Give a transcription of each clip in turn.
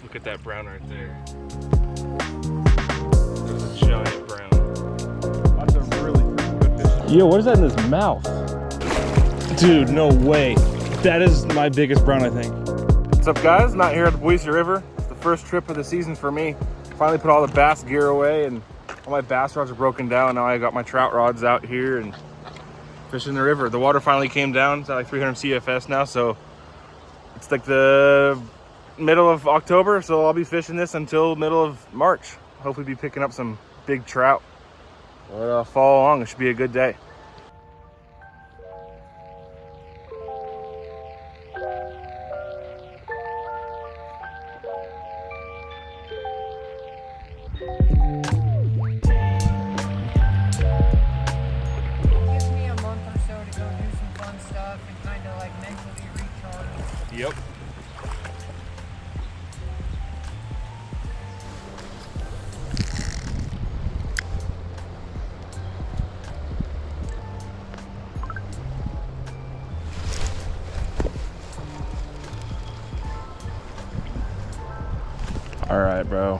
Look at that brown right there. There's a giant brown. That's a really freaking good fish. Yo, what is that in his mouth? Dude, no way. That is my biggest brown, I think. What's up, guys? I'm out here at the Boise River. It's the first trip of the season for me. Finally put all the bass gear away and all my bass rods are broken down. Now I got my trout rods out here and fishing the river. The water finally came down. It's at like 300 CFS now, so it's like the middle of October, so I'll be fishing this until middle of March. Hopefully be picking up some big trout. But follow along, it should be a good day. Yep. All right, bro.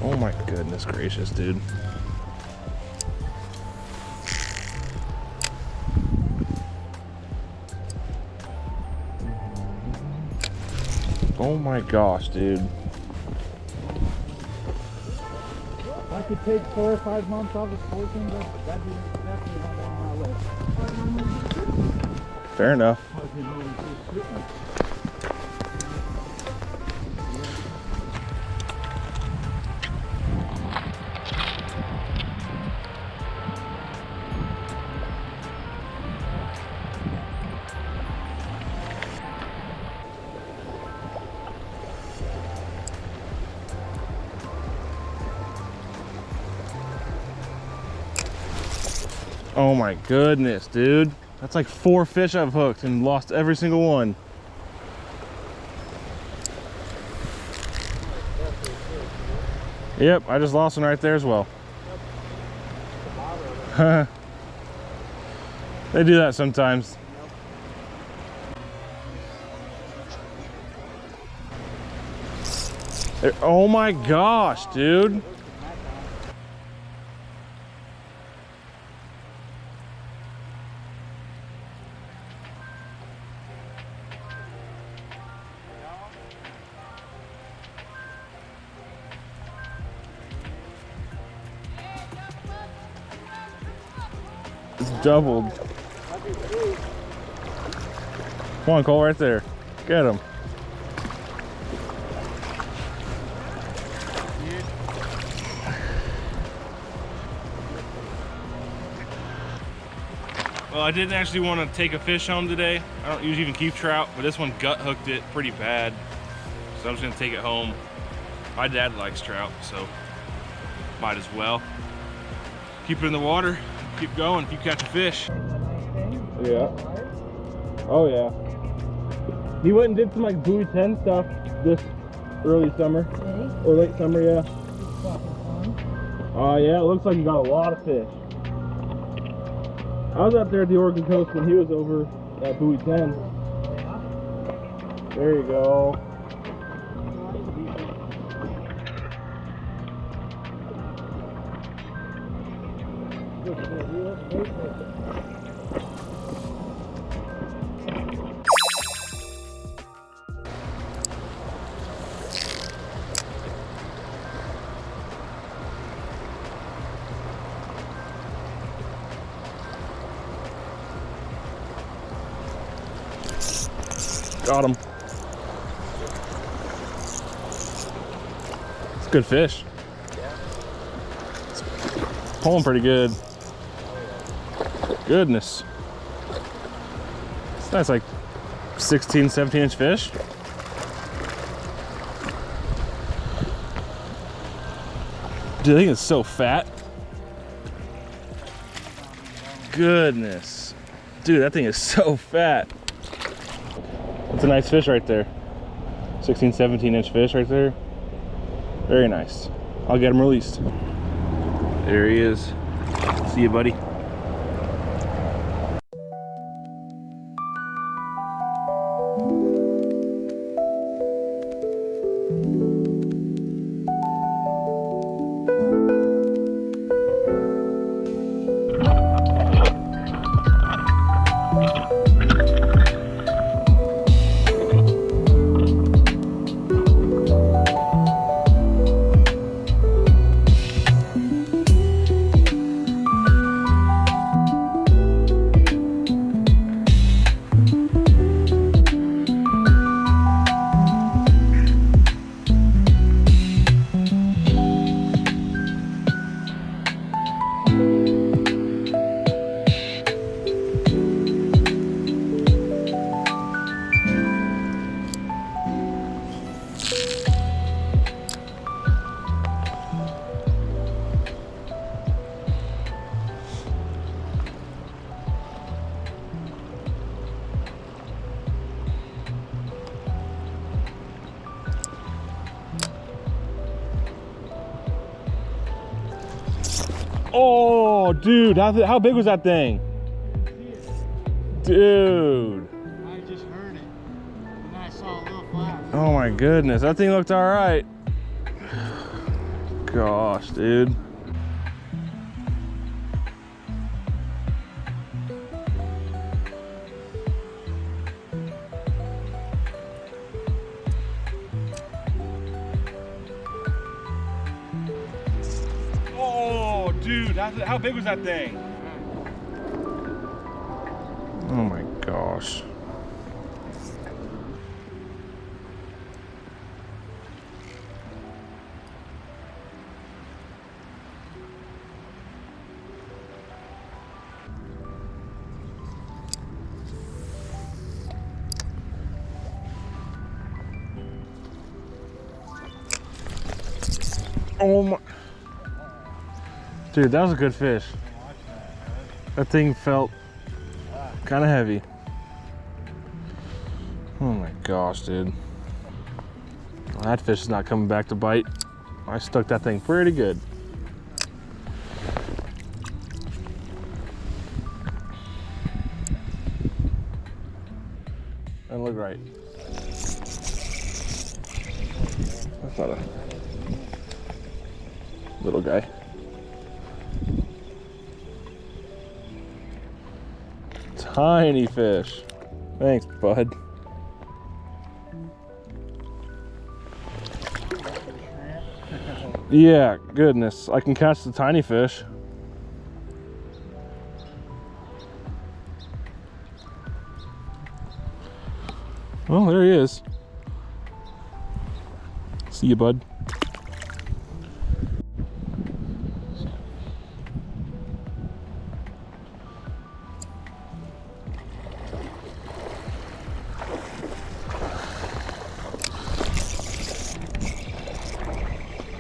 Oh my goodness gracious, dude. Oh my gosh, dude. If I could take 4 or 5 months off of sporting, that'd be definitely on my list. Fair enough. Oh my goodness, dude. That's like 4 fish I've hooked and lost every single one. Yep, I just lost one right there as well. They do that sometimes. Oh my gosh, dude. It's doubled. Come on, Cole, right there. Get him. Well, I didn't actually want to take a fish home today. I don't usually even keep trout, but this one gut hooked it pretty bad. So I'm just gonna take it home. My dad likes trout, so might as well. Keep it in the water, keep going if you catch a fish. Yeah. Oh yeah. He went and did some like buoy 10 stuff this early summer. Or late summer, yeah. Yeah, it looks like he got a lot of fish. I was out there at the Oregon coast when he was over at buoy 10. There you go. Got him. It's a good fish. It's pulling pretty good. Goodness. That's like 16, 17 inch fish. Dude, I think it's so fat. Goodness. Dude, that thing is so fat. That's a nice fish right there. 16, 17 inch fish right there. Very nice. I'll get him released. There he is. See you, buddy. Oh, dude, how big was that thing? Dude. I just heard it, and then I saw a little flash. Oh my goodness, that thing looked all right. Gosh, dude. Oh, dude, how big was that thing? Oh my gosh. Oh my. Dude, that was a good fish. That thing felt kind of heavy. Oh my gosh, dude. That fish is not coming back to bite. I stuck that thing pretty good. And look right. That's not a little guy. Tiny fish. Thanks, bud. Yeah, goodness. I can catch the tiny fish. Well, there he is. See you, bud.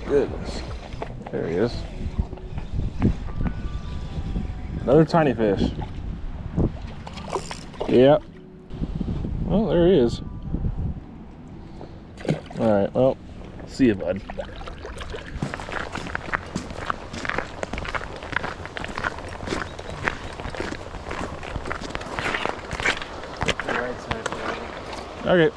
Goodness. There he is. Another tiny fish. Yep. Well, there he is. All right, well, see you, bud. Okay.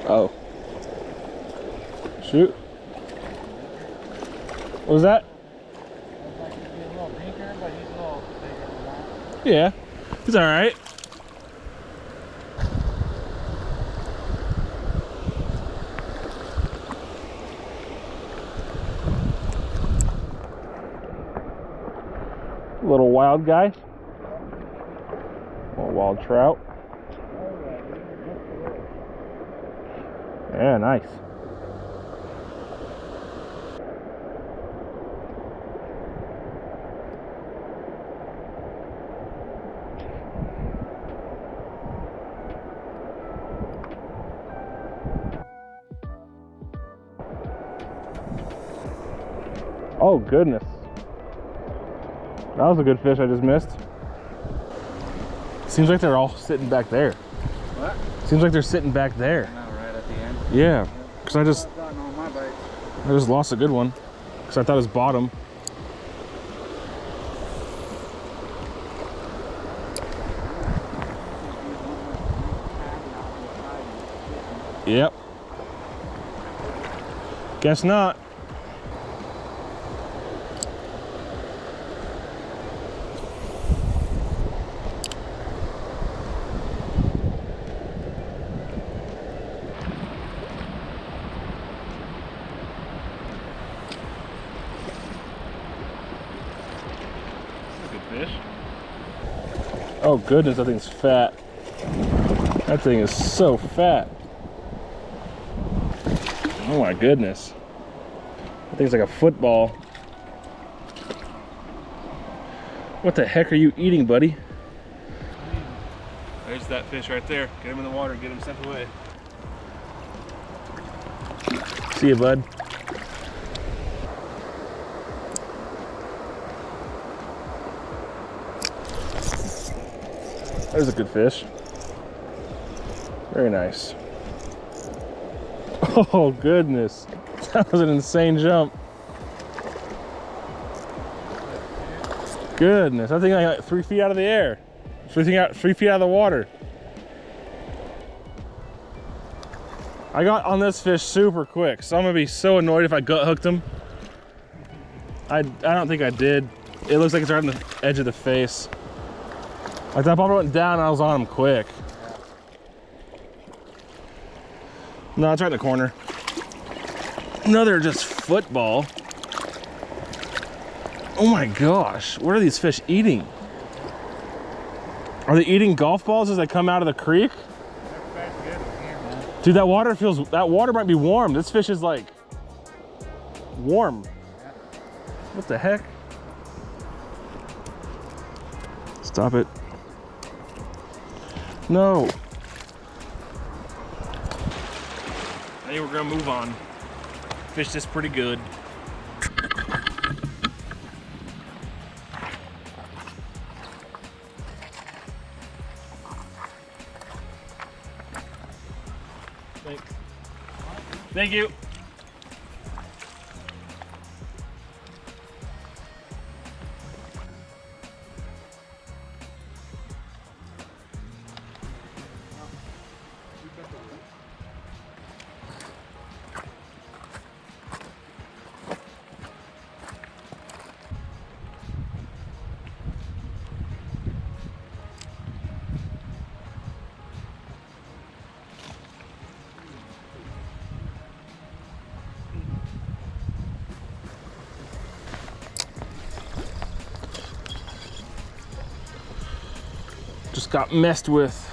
Oh. Shoot. What was that? Yeah, he's all right. Little wild guy. Little wild trout. Yeah, nice. Oh goodness. That was a good fish I just missed. Seems like they're all sitting back there. What? Seems like they're sitting back there. No, right at the end. Yeah, because I just I've gotten all my bites. lost a good one. Because I thought it was bottom. Yep. Guess not. Fish. Oh goodness, that thing's fat. That thing is so fat. Oh my goodness. That thing's like a football. What the heck are you eating, buddy? There's that fish right there. Get him in the water, get him sent away. See you, bud. There's a good fish. Very nice. Oh goodness, that was an insane jump. Goodness, I think I got 3 feet out of the air. 3 feet out of the water. I got on this fish super quick, so I'm gonna be so annoyed if I gut hooked him. I don't think I did. It looks like it's right on the edge of the face. Like that bobber went down and I was on him quick. No, it's right in the corner. Another just football. Oh my gosh, what are these fish eating? Are they eating golf balls as they come out of the creek? Dude, that water might be warm. This fish is like warm. What the heck? Stop it. No. I think we're gonna move on. Fish this pretty good. Thanks. Thank you. Just got messed with.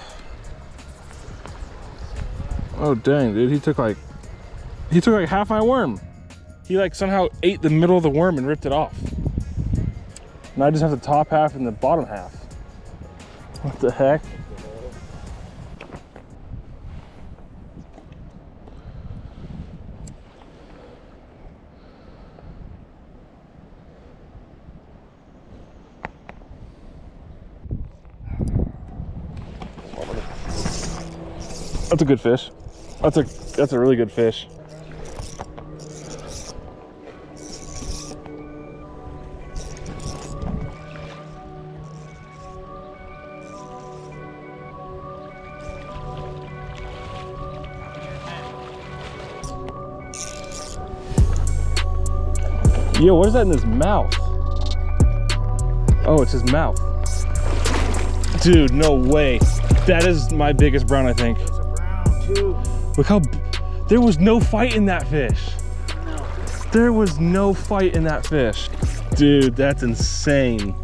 Oh dang, dude, he took like half my worm. He like somehow ate the middle of the worm and ripped it off. Now I just have the top half and the bottom half. What the heck? That's a good fish. That's a really good fish. Yo, what is that in his mouth? Oh, it's his mouth. Dude, no way. That is my biggest brown, I think. Look how, there was no fight in that fish. No. There was no fight in that fish. Dude, that's insane.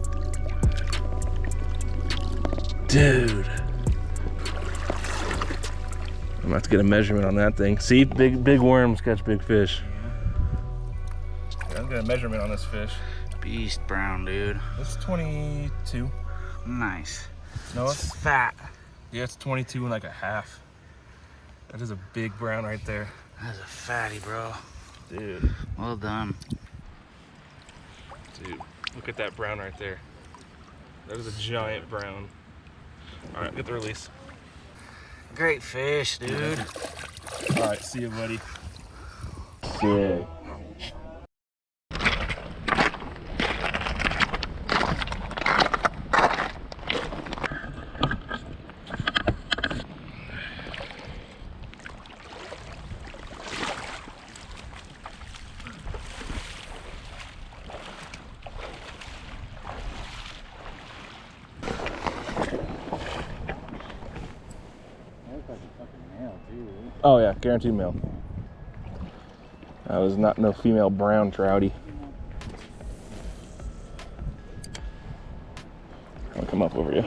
Dude. I'm about to get a measurement on that thing. See, big worms catch big fish. Yeah, I'm getting a measurement on this fish. Beast brown, dude. It's 22. Nice. No, it's fat. Yeah, it's 22 and like a half. That is a big brown right there. That's a fatty, bro. Dude. Well done. Dude. Look at that brown right there. That is a giant brown. All right, get the release. Great fish, dude. All right, see you, buddy. Sick. Oh yeah, guaranteed male. That was not no female brown trouty. I'll come up over you.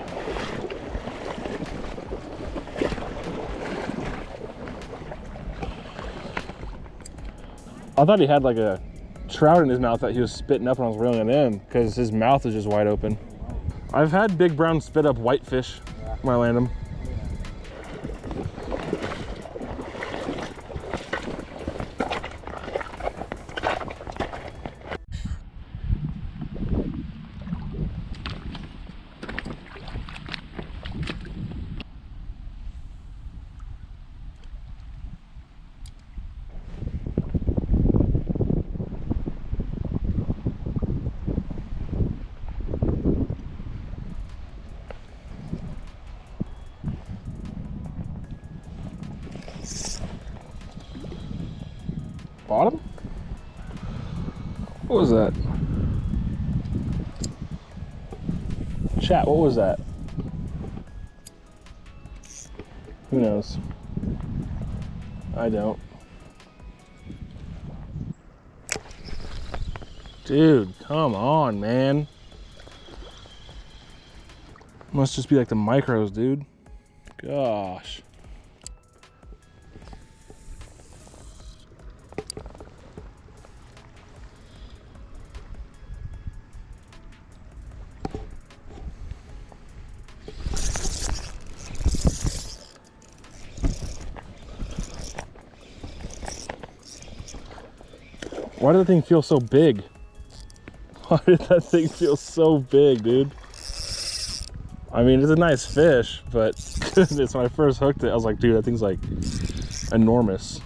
I thought he had like a trout in his mouth that he was spitting up when I was reeling it in because his mouth is just wide open. I've had big brown spit up whitefish when I land them. Bottom? What was that? Chat, what was that? Who knows? I don't. Dude, come on, man. Must just be like the micros, dude. Gosh. Why did that thing feel so big? Why did that thing feel so big, dude? I mean, it's a nice fish, but goodness, when I first hooked it, I was like, dude, that thing's like enormous.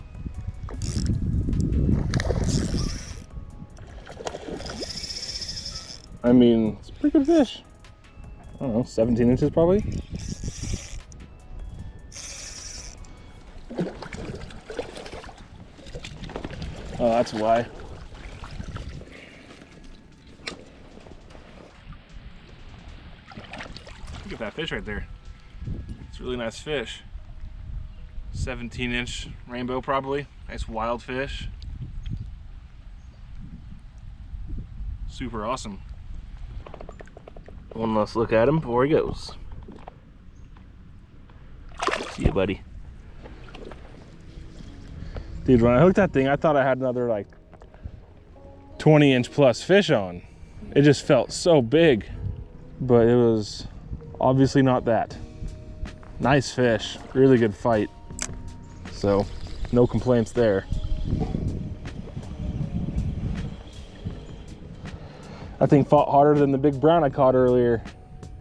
I mean, it's a pretty good fish. I don't know, 17 inches probably? Oh, that's why. Look at that fish right there. It's a really nice fish. 17-inch rainbow probably. Nice wild fish. Super awesome. One last look at him before he goes. See you, buddy. Dude, when I hooked that thing, I thought I had another like 20-inch plus fish on. It just felt so big, but it was obviously not that. Nice fish, really good fight. So, no complaints there. That thing fought harder than the big brown I caught earlier.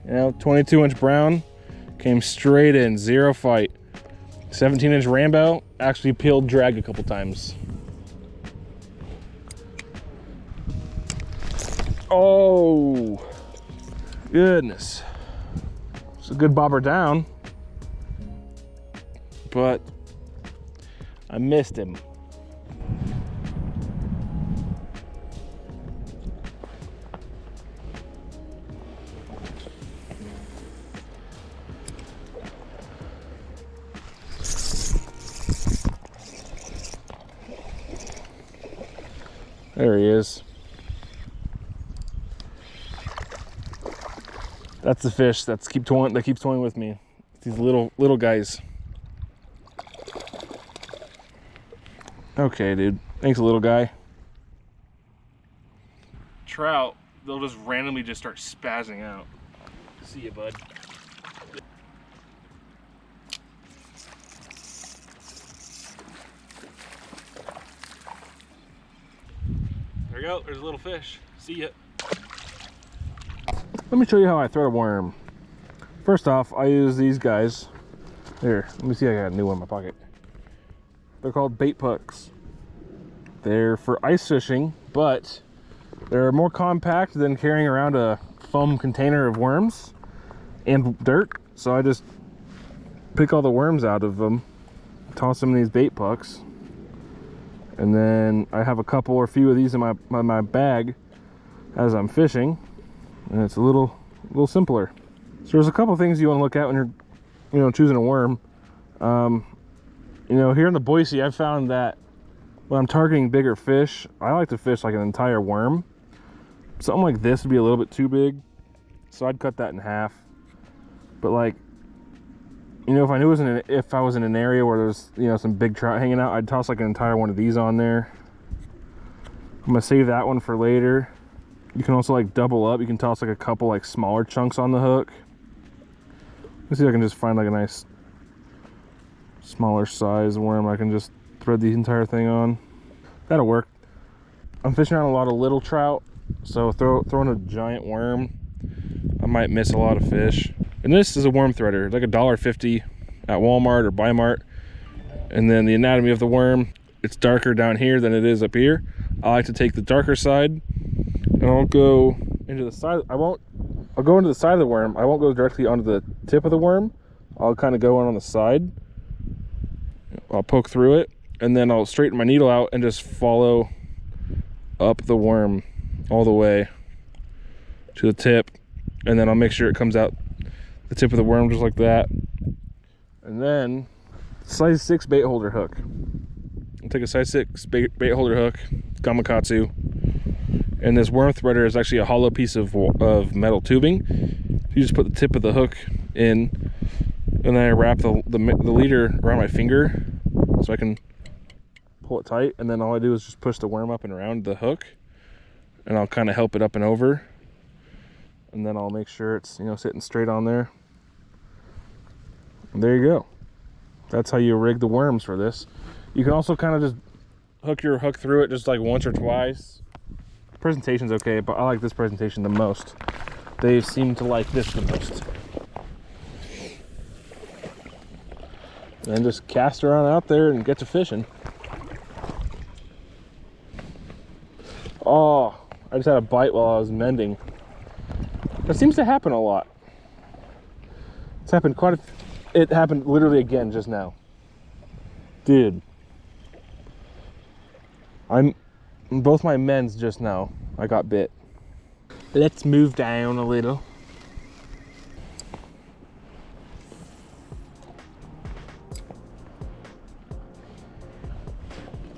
You know, 22-inch brown, came straight in, zero fight. 17-inch rainbow actually peeled drag a couple times. Oh, goodness. It's a good bobber down, but I missed him. There he is. That's the fish that keeps toying with me. These little guys. Okay, dude. Thanks, little guy. Trout, they'll just randomly just start spazzing out. See you, bud. There you go. There's a little fish. See ya. Let me show you how I thread a worm. First off, I use these guys. Here, let me see, I got a new one in my pocket. They're called bait hooks. They're for ice fishing, but they're more compact than carrying around a foam container of worms and dirt. So I just pick all the worms out of them, toss them in these bait hooks, and then I have a couple or few of these in my bag as I'm fishing, and it's a little simpler. So there's a couple things you want to look at when you're choosing a worm. Here in the Boise, I've found that when I'm targeting bigger fish, I like to fish like an entire worm. Something like this would be a little bit too big, so I'd cut that in half. But like, if I knew if I was in an area where there's some big trout hanging out, I'd toss like an entire one of these on there. I'm gonna save that one for later. You can also like double up. You can toss like a couple like smaller chunks on the hook. Let's see if I can just find like a nice smaller size worm I can just thread the entire thing on. That'll work. I'm fishing around a lot of little trout, so throwing a giant worm, I might miss a lot of fish. And this is a worm threader, like $1.50 at Walmart or Bi-Mart. And then the anatomy of the worm, it's darker down here than it is up here. I like to take the darker side, and I'll go into the side. I'll go into the side of the worm. I won't go directly onto the tip of the worm. I'll kind of go on the side. I'll poke through it, and then I'll straighten my needle out and just follow up the worm all the way to the tip, and then I'll make sure it comes out the tip of the worm just like that. And then size 6 bait holder hook. I'll take a size 6 bait holder hook, Gamakatsu, and this worm threader is actually a hollow piece of metal tubing. You just put the tip of the hook in, and then I wrap the leader around my finger so I can pull it tight, and then all I do is just push the worm up and around the hook, and I'll kind of help it up and over, and then I'll make sure it's sitting straight on there. And there you go. That's how you rig the worms for this. You can also kind of just hook your hook through it just like once or twice. Presentation's okay, but I like this presentation the most. They seem to like this the most. And just cast around out there and get to fishing. Oh, I just had a bite while I was mending. That seems to happen a lot. It's happened it happened literally again just now. Dude. Both my mends just now, I got bit. Let's move down a little.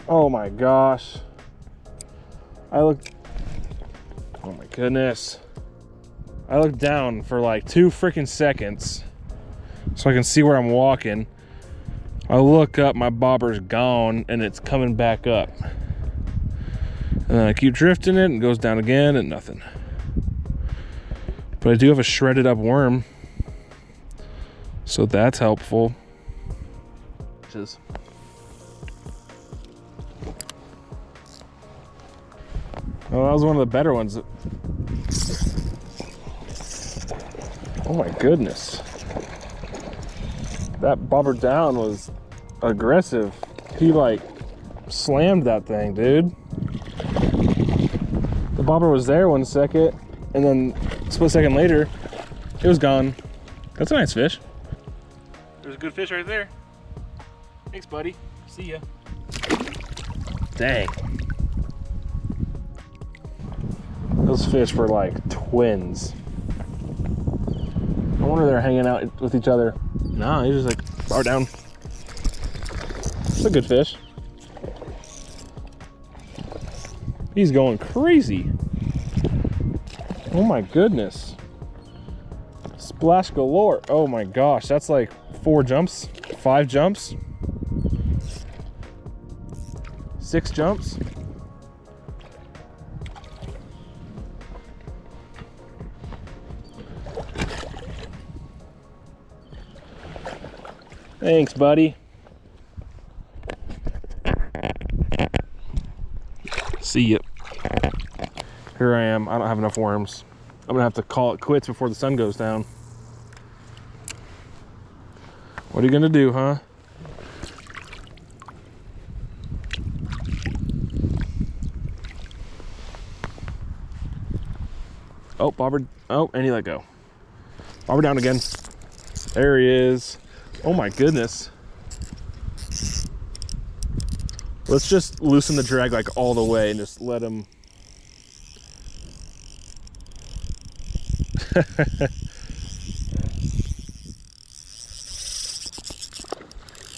Oh my gosh. Oh my goodness. I looked down for like 2 freaking seconds so I can see where I'm walking. I look up, my bobber's gone, and it's coming back up. And then I keep drifting it and it goes down again and nothing. But I do have a shredded up worm, so that's helpful. Oh, that was one of the better ones. Oh my goodness. That bobber down was aggressive. He like slammed that thing, dude. The bobber was there 1 second, and then a split second later, it was gone. That's a nice fish. There's a good fish right there. Thanks, buddy. See ya. Dang. Those fish were like twins. I wonder they're hanging out with each other. No, he's just like, bar down. It's a good fish. He's going crazy. Oh my goodness. Splash galore. Oh my gosh, that's like 4 jumps, 5 jumps, 6 jumps. Thanks, buddy. See ya. Here I am. I don't have enough worms. I'm gonna have to call it quits before the sun goes down. What are you gonna do, huh? Oh, bobber. Oh, and he let go. Bobber down again. There he is. Oh my goodness. Let's just loosen the drag like all the way and just let him.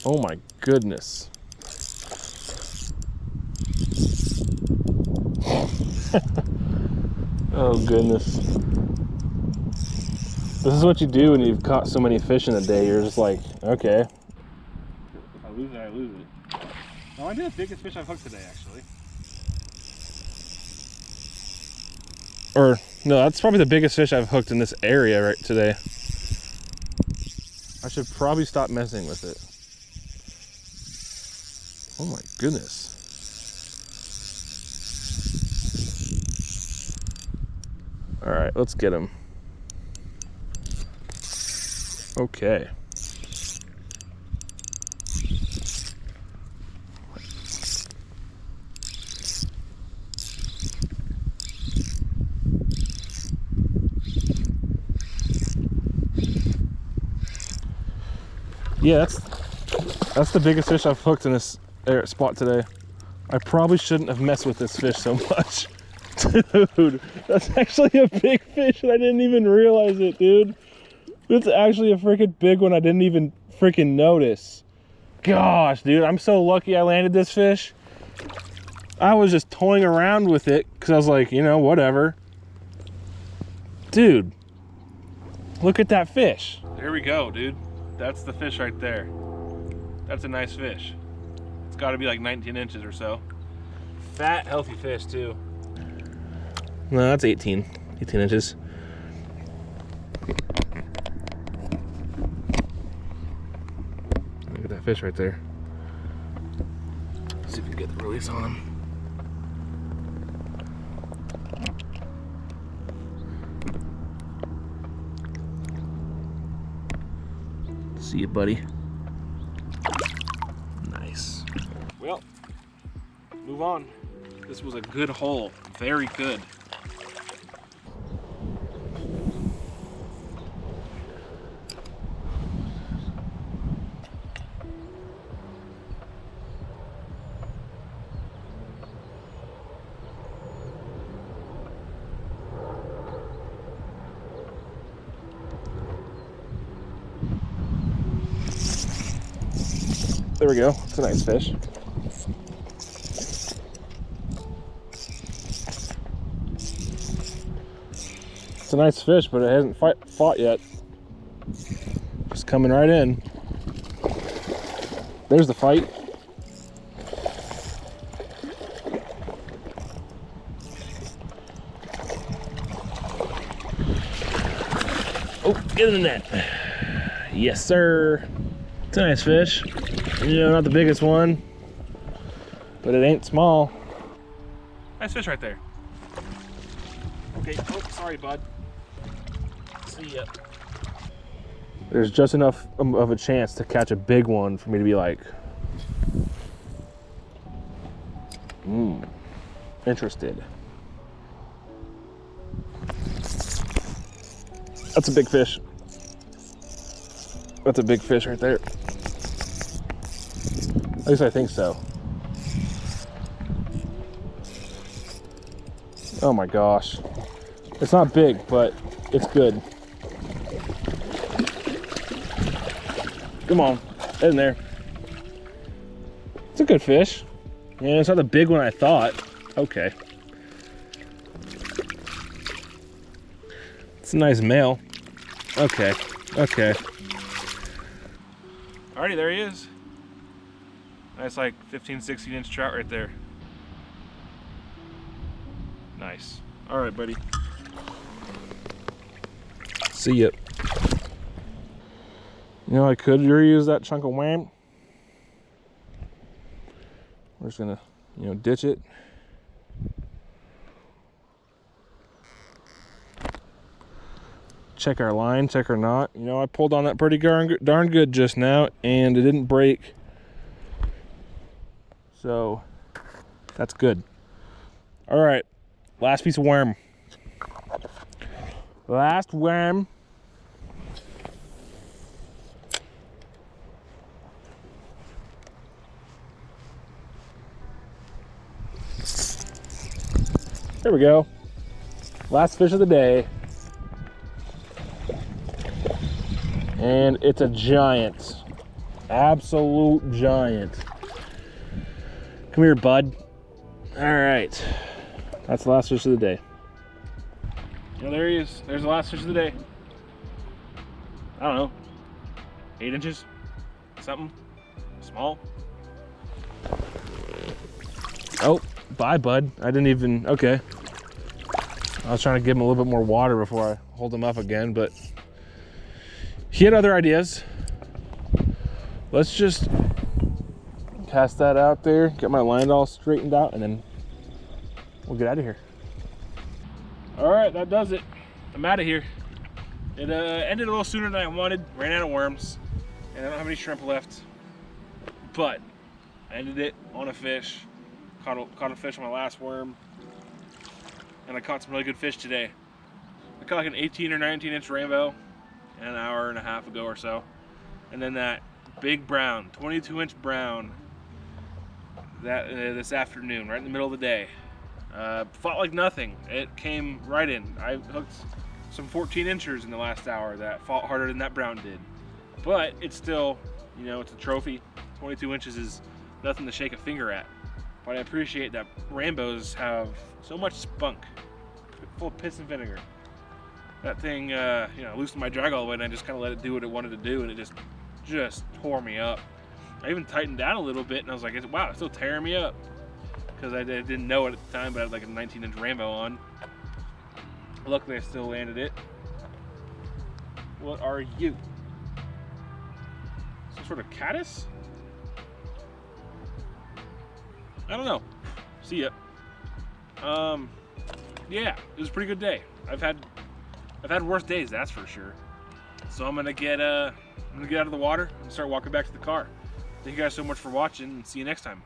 Oh my goodness. Oh goodness. This is what you do when you've caught so many fish in a day. You're just like, okay. If I lose it, I lose it. No, I did the biggest fish I've hooked today, actually. Or, no, that's probably the biggest fish I've hooked in this area right today. I should probably stop messing with it. Oh my goodness. All right, let's get him. Okay. Yeah, that's the biggest fish I've hooked in this spot today. I probably shouldn't have messed with this fish so much. Dude, that's actually a big fish and I didn't even realize it, dude. It's actually a freaking big one. I didn't even freaking notice. Gosh, dude, I'm so lucky I landed this fish. I was just toying around with it because I was like, you know, whatever. Dude, look at that fish. There we go, dude. That's the fish right there. That's a nice fish. It's got to be like 19 inches or so. Fat, healthy fish too. No, that's 18 inches. Look at that fish right there. Let's see if we can get the release on him. See you, buddy. Nice. Well, move on. This was a good hole. Very good. There we go. It's a nice fish. It's a nice fish, but it hasn't fought yet. Just coming right in. There's the fight. Oh, get in the net. Yes, sir. It's a nice fish. You know, not the biggest one, but it ain't small. Nice fish right there. Okay, oh, sorry, bud. See ya. There's just enough of a chance to catch a big one for me to be like, interested. That's a big fish. That's a big fish right there. At least I think so. Oh my gosh. It's not big, but it's good. Come on, get in there. It's a good fish. Yeah, it's not the big one I thought. Okay. It's a nice male. Okay, okay. Alrighty, there he is. Nice, like 15, 16 inch trout right there. Nice. All right, buddy. See ya. You know, I could reuse that chunk of wham. We're just gonna, you know, ditch it. check our line, check our knot. You know, I pulled on that pretty darn good just now, and it didn't break. So that's good. All right, last piece of worm. Last worm. There we go. Last fish of the day. And it's a giant. Absolute giant. Come here, bud. All right. That's the last fish of the day. Yeah, there he is. There's the last fish of the day. I don't know. 8 inches? Something? Small? Oh, bye, bud. I didn't even, okay. I was trying to give him a little bit more water before I hold him up again, but he had other ideas. Let's just cast that out there, get my line all straightened out, and then we'll get out of here. All right, that does it. I'm out of here. It ended a little sooner than I wanted. Ran out of worms, and I don't have any shrimp left. But I ended it on a fish. Caught a fish on my last worm, and I caught some really good fish today. I caught like an 18 or 19 inch rainbow an hour and a half ago or so, and then that big brown, 22 inch brown, that this afternoon, right in the middle of the day. Fought like nothing. It came right in. I hooked some 14 inchers in the last hour that fought harder than that brown did, but it's still, you know, it's a trophy. 22 inches is nothing to shake a finger at. But I appreciate that rainbows have so much spunk, full of piss and vinegar. That thing, you know, loosened my drag all the way, and I just kind of let it do what it wanted to do, and it just tore me up. I even tightened down a little bit, and I was like, wow, it's still tearing me up. Because I didn't know it at the time, but I had like a 19 inch rainbow on. Luckily, I still landed it. What are you? Some sort of caddis? I don't know. See ya. Yeah, it was a pretty good day. I've had worse days, that's for sure. So I'm gonna get out of the water and start walking back to the car. Thank you guys so much for watching, and see you next time.